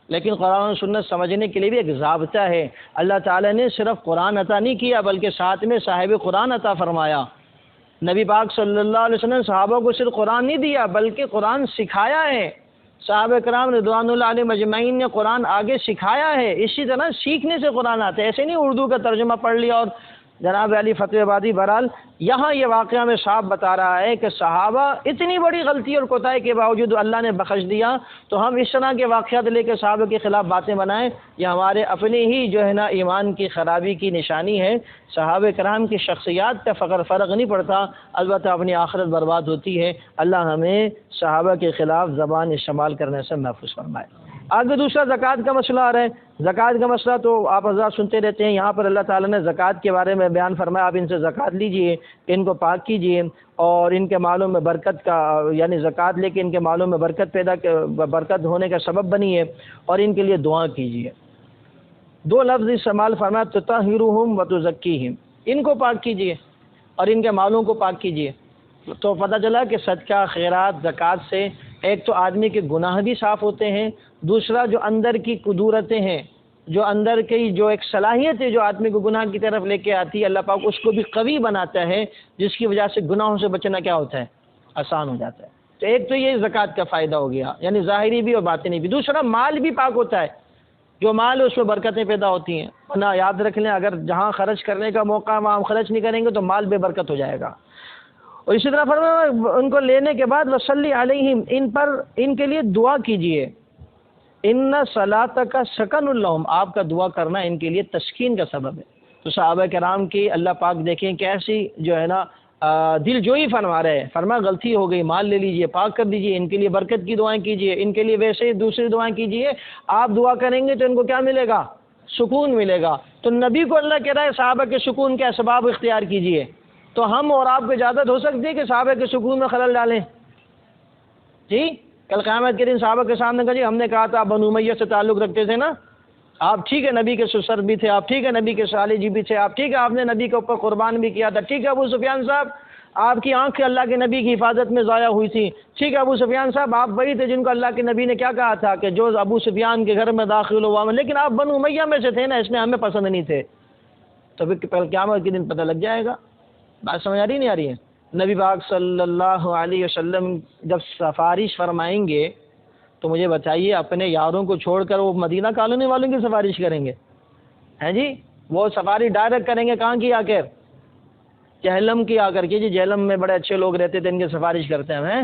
[SPEAKER 1] لیکن قرآن و سنت سمجھنے کے لیے بھی ایک ضابطہ ہے۔ اللہ تعالیٰ نے صرف قرآن عطا نہیں کیا بلکہ ساتھ میں صاحب قرآن عطا فرمایا۔ نبی پاک صلی اللہ علیہ وسلم نے صحابہ کو صرف قرآن نہیں دیا بلکہ قرآن سکھایا ہے۔ صحابہ کرام رضوان اللہ علیہ مجمعین نے قرآن آگے سکھایا ہے۔ اسی طرح سیکھنے سے قرآن آتا ہے، ایسے نہیں اردو کا ترجمہ پڑھ لیا اور جناب علی فتح آبادی۔ بہرحال یہاں یہ واقعہ میں صاحب بتا رہا ہے کہ صحابہ اتنی بڑی غلطی اور کوتاہی کے باوجود اللہ نے بخش دیا، تو ہم اس طرح کے واقعات لے کے صحابہ کے خلاف باتیں بنائیں، یہ ہمارے اپنے ہی جو ہے نا ایمان کی خرابی کی نشانی ہے۔ صحابہ کرام کی شخصیات کا فرق نہیں پڑتا، البتہ اپنی آخرت برباد ہوتی ہے۔ اللہ ہمیں صحابہ کے خلاف زبان استعمال کرنے سے محفوظ فرمائے۔ آگے دوسرا زکوٰۃ کا مسئلہ آ رہا ہے۔ زکوٰۃ کا مسئلہ تو آپ حضرات سنتے رہتے ہیں، یہاں پر اللہ تعالیٰ نے زکوٰۃ کے بارے میں بیان فرمایا، آپ ان سے زکوٰۃ لیجئے، ان کو پاک کیجئے، اور ان کے مالوں میں برکت کا یعنی زکوٰۃ لے کے ان کے مالوں میں برکت ہونے کا سبب بنی ہے، اور ان کے لیے دعا کیجئے۔ 2 لفظ استعمال فرمایا، تطہرہم وتزکیہم، ان کو پاک کیجئے اور ان کے مالوں کو پاک کیجئے۔ تو پتہ چلا کہ صدقہ خیرات زکوٰۃ سے ایک تو آدمی کے گناہ بھی صاف ہوتے ہیں، دوسرا جو اندر کی قدورتیں ہیں، جو اندر کی جو ایک صلاحیت ہے جو آدمی کو گناہ کی طرف لے کے آتی ہے، اللہ پاک اس کو بھی قوی بناتا ہے، جس کی وجہ سے گناہوں سے بچنا کیا ہوتا ہے؟ آسان ہو جاتا ہے۔ تو ایک تو یہ زکوٰۃ کا فائدہ ہو گیا، یعنی ظاہری بھی اور باطنی بھی۔ دوسرا مال بھی پاک ہوتا ہے، جو مال ہے اس میں برکتیں پیدا ہوتی ہیں، ورنہ یاد رکھ لیں اگر جہاں خرچ کرنے کا موقع وہاں ہم خرچ نہیں کریں گے تو مال بے برکت ہو جائے گا۔ اور اسی طرح فرمایا ان کو لینے کے بعد وصلی علیہم، ان کے لیے دعا کیجئے، ان صلاتک سکن لہم، آپ کا دعا کرنا ان کے لیے تسکین کا سبب ہے۔ تو صحابہ کرام کی اللہ پاک دیکھیں کیسی جو ہے نا دل جوئی فرما رہے ہیں، فرمایا غلطی ہو گئی، مال لے لیجئے، پاک کر دیجئے، ان کے لیے برکت کی دعائیں کیجئے، ان کے لیے ویسے ہی دوسری دعائیں کیجئے۔ آپ دعا کریں گے تو ان کو کیا ملے گا؟ سکون ملے گا۔ تو نبی کو اللہ کہہ رہا ہے صحابہ کے سکون کے اسباب اختیار کیجئے، تو ہم اور آپ کو اجازت ہو سکتی ہے کہ صحابہ کے سکون میں خلل ڈالیں؟ جی کل قیامت کے دن صحابہ کے سامنے کہا جی ہم نے کہا تھا آپ بنو امیہ سے تعلق رکھتے تھے نا، آپ ٹھیک ہے نبی کے سسر بھی تھے، آپ ٹھیک ہے نبی کے صالح جی بھی تھے، آپ ٹھیک ہے آپ نے نبی کے اوپر قربان بھی کیا تھا، ٹھیک ہے ابو سفیان صاحب آپ کی آنکھ اللہ کے نبی کی حفاظت میں ضائع ہوئی تھی، ٹھیک ہے ابو سفیان صاحب آپ وہی تھے جن کو اللہ کے نبی نے کیا کہا تھا کہ جو ابو سفیان کے گھر میں داخل ہوا، لیکن آپ بنو امیہ میں سے تھے نا، اس میں ہمیں پسند نہیں تھے۔ تو پھر قیامت کے دن پتہ لگ جائے گا۔ بات سمجھ آ رہی نہیں آ رہی ہے؟ نبی پاک صلی اللہ علیہ وسلم جب سفارش فرمائیں گے تو مجھے بتائیے اپنے یاروں کو چھوڑ کر وہ مدینہ کالونی والوں کی سفارش کریں گے؟ ہیں جی وہ سفارش ڈائریکٹ کریں گے کہاں کی؟ آ کر جہلم کی آ کر کے، جی جہلم میں بڑے اچھے لوگ رہتے تھے ان کی سفارش کرتے ہیں،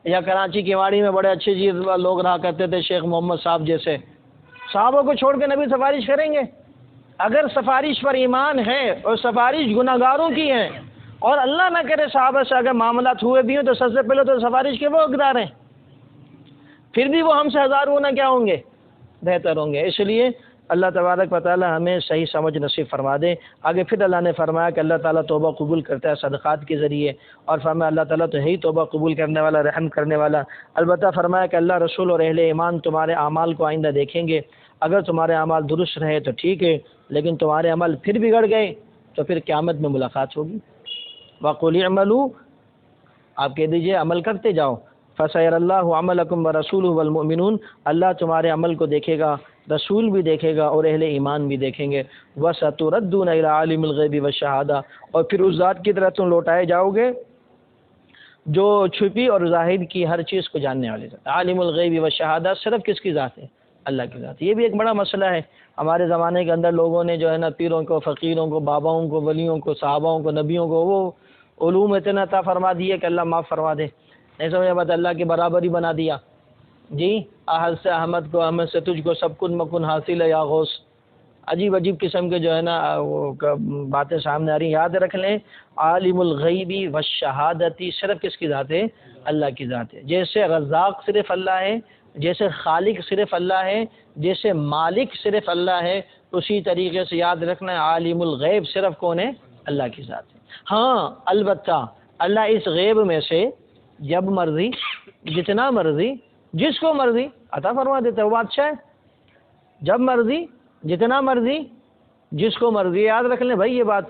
[SPEAKER 1] یا کراچی کیواڑی میں بڑے اچھے چیز لوگ رہا کرتے تھے، شیخ محمد صاحب جیسے، صحابہ کو چھوڑ کے نبی سفارش کریں گے؟ اگر سفارش پر ایمان ہے اور سفارش گناہگاروں کی ہے، اور اللہ نہ کرے صحابہ سے اگر معاملات ہوئے بھی ہوں تو سب سے پہلے تو سفارش کے وہ حقدار ہیں، پھر بھی وہ ہم سے ہزار گنا کیا ہوں گے؟ بہتر ہوں گے۔ اس لیے اللہ تبارک و تعالی ہمیں صحیح سمجھ نصیب فرما دے۔ آگے پھر اللہ نے فرمایا کہ اللہ تعالیٰ توبہ قبول کرتا ہے صدقات کے ذریعے، اور فرمایا اللہ تعالیٰ تو ہے ہی توبہ قبول کرنے والا، رحم کرنے والا۔ البتہ فرمایا کہ اللہ رسول اور اہل ایمان تمہارے اعمال کو آئندہ دیکھیں گے، اگر تمہارے اعمال درست رہے تو ٹھیک ہے، لیکن تمہارے عمل پھر بگڑ گئے تو پھر قیامت میں ملاقات ہوگی۔ وَقُلِ اعْمَلُوا، آپ کہہ دیجئے عمل کرتے جاؤ، فَسَيَرَ اللَّهُ عَمَلَكُمْ وَرَسُولُهُ وَالْمُؤْمِنُونَ، اللہ تمہارے عمل کو دیکھے گا، رسول بھی دیکھے گا اور اہل ایمان بھی دیکھیں گے۔ وَسَتُرَدُّونَ إِلَىٰ عَالِمِ الْغَيْبِ وَالشَّهَادَةِ، اور پھر اس ذات کی طرف تم لوٹائے جاؤ گے جو چھپی اور ظاہر کی ہر چیز کو جاننے والے ذات۔ عالم الغیب والشہادہ صرف کس کی ذات ہے؟ اللہ کی ذات۔ یہ بھی ایک بڑا مسئلہ ہے، ہمارے زمانے کے اندر لوگوں نے جو ہے نا پیروں کو، فقیروں کو، باباؤں کو، ولیوں کو، صحاباؤں کو، نبیوں کو وہ علوم اتنا عطا فرما دیے کہ اللہ معاف فرما دے، نہیں سمجھا بات، اللہ کے برابر ہی بنا دیا۔ جی احد سے احمد کو، احمد سے تجھ کو، سب کن مکن حاصل ہے یا غوث۔ عجیب عجیب قسم کے جو ہے نا وہ باتیں سامنے آ رہی ہیں۔ یاد رکھ لیں عالم الغیبی والشہادتی صرف کس کی ذات ہے؟ اللہ کی ذات ہے۔ جیسے رزاق صرف اللہ ہے، جیسے خالق صرف اللہ ہے، جیسے مالک صرف اللہ ہے، اسی طریقے سے یاد رکھنا ہے عالم الغیب صرف کون ہے؟ اللہ کی ذات ہے۔ ہاں البتہ اللہ اس غیب میں سے جب مرضی، جتنا مرضی، جس کو مرضی عطا فرما دیتا ہے، وہ بادشاہ ہے۔ جب مرضی، جتنا مرضی، جس کو مرضی۔ یاد رکھ لیں بھائی یہ بات۔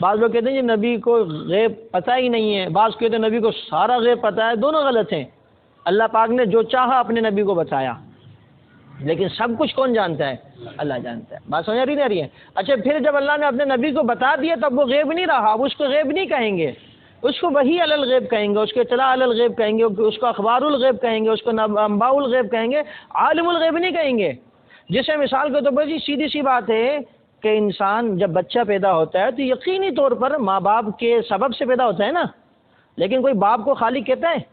[SPEAKER 1] بعض لوگ کہتے ہیں جی نبی کو غیب پتہ ہی نہیں ہے، بعض کہتے ہیں نبی کو سارا غیب پتہ ہے، دونوں غلط ہیں۔ اللہ پاک نے جو چاہا اپنے نبی کو بتایا، لیکن سب کچھ کون جانتا ہے؟ اللہ جانتا ہے۔ بات سمجھ نہیں آ رہی ہے؟ اچھا پھر جب اللہ نے اپنے نبی کو بتا دیا تب وہ غیب نہیں رہا، اب اس کو غیب نہیں کہیں گے، اس کو وحی علی الغیب کہیں گے، اس کو اطلاع علی الغیب کہیں گے، اس کو اخبار الغیب کہیں گے، اس کو انباء الغیب کہیں گے، عالم الغیب نہیں کہیں گے۔ جیسے مثال کے طور پر جی سیدھی سی بات ہے کہ انسان جب بچہ پیدا ہوتا ہے تو یقینی طور پر ماں باپ کے سبب سے پیدا ہوتا ہے نا، لیکن کوئی باپ کو خالق کہتا ہے؟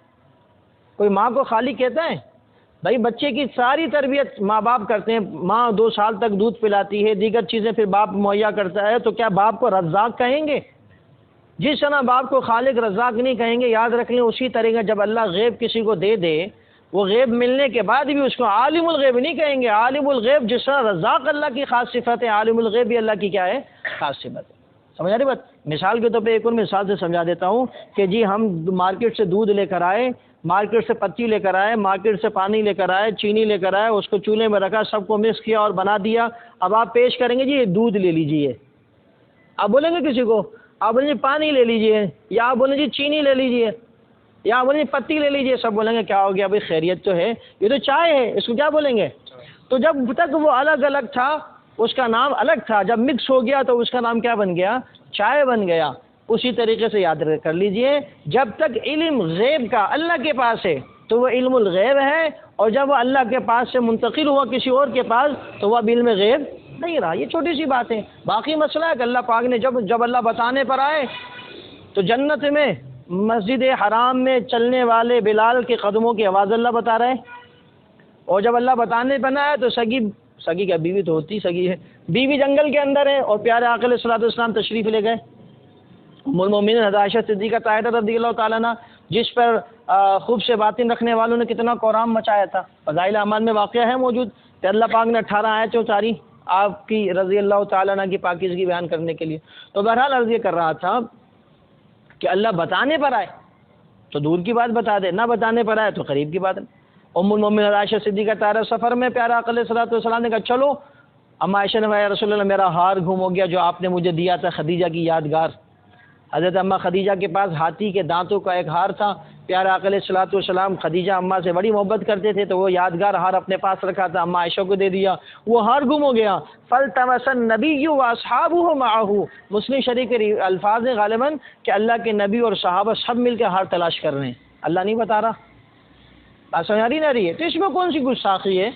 [SPEAKER 1] کوئی ماں کو خالق کہتا ہے؟ بھائی بچے کی ساری تربیت ماں باپ کرتے ہیں، ماں 2 سال تک دودھ پلاتی ہے، دیگر چیزیں پھر باپ مہیا کرتا ہے، تو کیا باپ کو رزاق کہیں گے؟ جس طرح باپ کو خالق رزاق نہیں کہیں گے، یاد رکھ لیں اسی طریقے جب اللہ غیب کسی کو دے دے، وہ غیب ملنے کے بعد بھی اس کو عالم الغیب نہیں کہیں گے۔ عالم الغیب جس طرح رزاق اللہ کی خاص صفت ہے، عالم الغیب بھی اللہ کی کیا ہے؟ خاص صفت ہے۔ سمجھ آ رہی بات؟ مثال کے طور پہ ایک اور مثال سے سمجھا دیتا ہوں کہ جی ہم مارکیٹ سے دودھ لے کر آئے، مارکیٹ سے پتی لے کر آئے، مارکیٹ سے پانی لے کر آئے، چینی لے کر آئے، اس کو چولہے میں رکھا، سب کو مکس کیا اور بنا دیا۔ اب آپ پیش کریں گے جی یہ دودھ لے لیجئے، آپ بولیں گے کسی کو؟ آپ بولیں گے پانی لے لیجئے، یا آپ بولیں گے چینی لے لیجئے، یا آپ بولیں گے پتی لے لیجئے، سب بولیں گے کیا ہو گیا بھائی خیریت تو ہے، یہ تو چائے ہے، اس کو کیا بولیں گے؟ تو جب تک وہ الگ الگ تھا اس کا نام الگ تھا، جب مکس ہو گیا تو اس کا نام کیا بن گیا؟ چائے بن گیا۔ اسی طریقے سے یاد کر لیجئے جب تک علم غیب کا اللہ کے پاس ہے تو وہ علم الغیب ہے، اور جب وہ اللہ کے پاس سے منتقل ہوا کسی اور کے پاس تو وہ اب علم غیب نہیں رہا۔ یہ چھوٹی سی بات ہے۔ باقی مسئلہ ہے کہ اللہ پاک نے جب اللہ بتانے پر آئے تو جنت میں مسجد حرام میں چلنے والے بلال کے قدموں کی آواز اللہ بتا رہے ہیں، اور جب اللہ بتانے پر آئے تو سگی کیا بیوی تو ہوتی سگی ہے، بیوی جنگل کے اندر ہے، اور پیارے آقا علیہ الصلوۃ والسلام تشریف لے گئے۔ ام المومنین حضرت عائشہ صدیقہ طاہرہ رضی اللہ تعالیٰ عنہ، جس پر خوب سے باطن رکھنے والوں نے کتنا کورام مچایا تھا، فضائل اعمال میں واقعہ ہے موجود کہ اللہ پاک نے 18 آیتیں اتاری آپ کی رضی اللہ تعالیٰ عنہ کی پاکیزگی بیان کرنے کے لیے۔ تو بہرحال عرض یہ کر رہا تھا کہ اللہ بتانے پر آئے تو دور کی بات بتا دے، نہ بتانے پر آئے تو قریب کی بات ہے۔ ام المومنین عائشہ صدیقہ طاہرہ سفر میں پیارا آقا علیہ الصلوۃ والسلام نے کہا چلو، اما عائشہ نے کہا یا رسول اللہ میرا ہار گم ہو گیا جو آپ نے مجھے دیا تھا خدیجہ کی یادگار۔ حضرت اماں خدیجہ کے پاس ہاتھی کے دانتوں کا ایک ہار تھا، پیارا آقا علیہ الصلوۃ والسلام خدیجہ اماں سے بڑی محبت کرتے تھے تو وہ یادگار ہار اپنے پاس رکھا تھا، اماں عائشہ کو دے دیا، وہ ہار گم ہو گیا۔ فالتمس النبی واصحابہ معہ، مسلم شریف کے الفاظ ہیں غالباً کہ اللہ کے نبی اور صحابہ سب مل کے ہار تلاش کر رہے ہیں، اللہ نہیں بتا رہا۔ بات سمجھ نہ رہی ہے؟ تو اس میں کون سی گستاخی ہے؟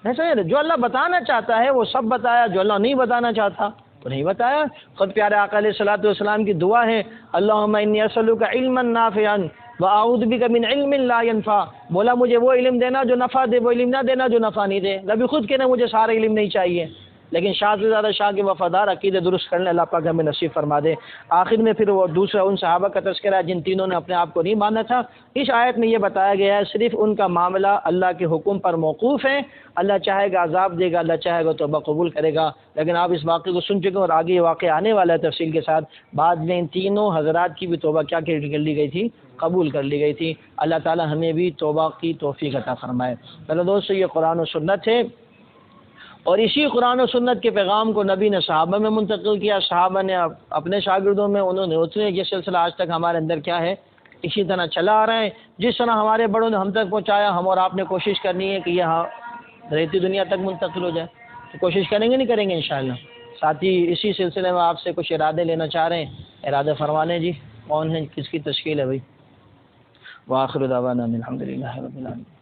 [SPEAKER 1] نہیں سمجھ رہے؟ جو اللہ بتانا چاہتا ہے وہ سب بتایا، جو اللہ نہیں بتانا چاہتا تو نہیں بتایا۔ خود پیارے آقا علیہ الصلوۃ والسلام کی دعا ہے اللہم انی اسألک علما نافعا وَأَعُوذُ بِكَ مِنْ عِلْمٍ لَا يَنْفَعُ، بولا مجھے وہ علم دینا جو نفع دے، وہ علم نہ دینا جو نفع نہیں دے۔ نبی خود کہنا مجھے سارا علم نہیں چاہیے، لیکن شاہ سے زیادہ شاہ کے وفادار عقیدے درست کرنے اللہ پاک ہمیں نصیب فرما دے۔ آخر میں پھر وہ دوسرا ان صحابہ کا تذکرہ ہے جن تینوں نے اپنے آپ کو نہیں مانا تھا۔ اس آیت میں یہ بتایا گیا ہے صرف ان کا معاملہ اللہ کے حکم پر موقوف ہے، اللہ چاہے گا عذاب دے گا، اللہ چاہے گا توبہ قبول کرے گا۔ لیکن آپ اس واقعے کو سن چکے ہیں اور آگے یہ واقعہ آنے والا ہے تفصیل کے ساتھ۔ بعد میں ان تینوں حضرات کی بھی توبہ کیا کر لی گئی تھی؟ قبول کر لی گئی تھی۔ اللہ تعالی ہمیں بھی توبہ کی توفیق عطا فرمائے۔ چلو دوستو، یہ قرآن و سنت ہے، اور اسی قرآن و سنت کے پیغام کو نبی نے صحابہ میں منتقل کیا، صحابہ نے اپنے شاگردوں میں، انہوں نے اتنے، یہ سلسلہ آج تک ہمارے اندر کیا ہے؟ اسی طرح چلا آ رہا ہے۔ جس طرح ہمارے بڑوں نے ہم تک پہنچایا، ہم اور آپ نے کوشش کرنی ہے کہ یہ رہتی دنیا تک منتقل ہو جائے۔ تو کوشش کریں گے، نہیں کریں گے انشاءاللہ۔ ساتھ ہی اسی سلسلے میں آپ سے کچھ ارادے لینا چاہ رہے ہیں، ارادے فرمانے جی۔ کون ہیں؟ کس کی تشکیل ہے بھائی؟ وآخر دعوانا الحمدللہ رب العالمین۔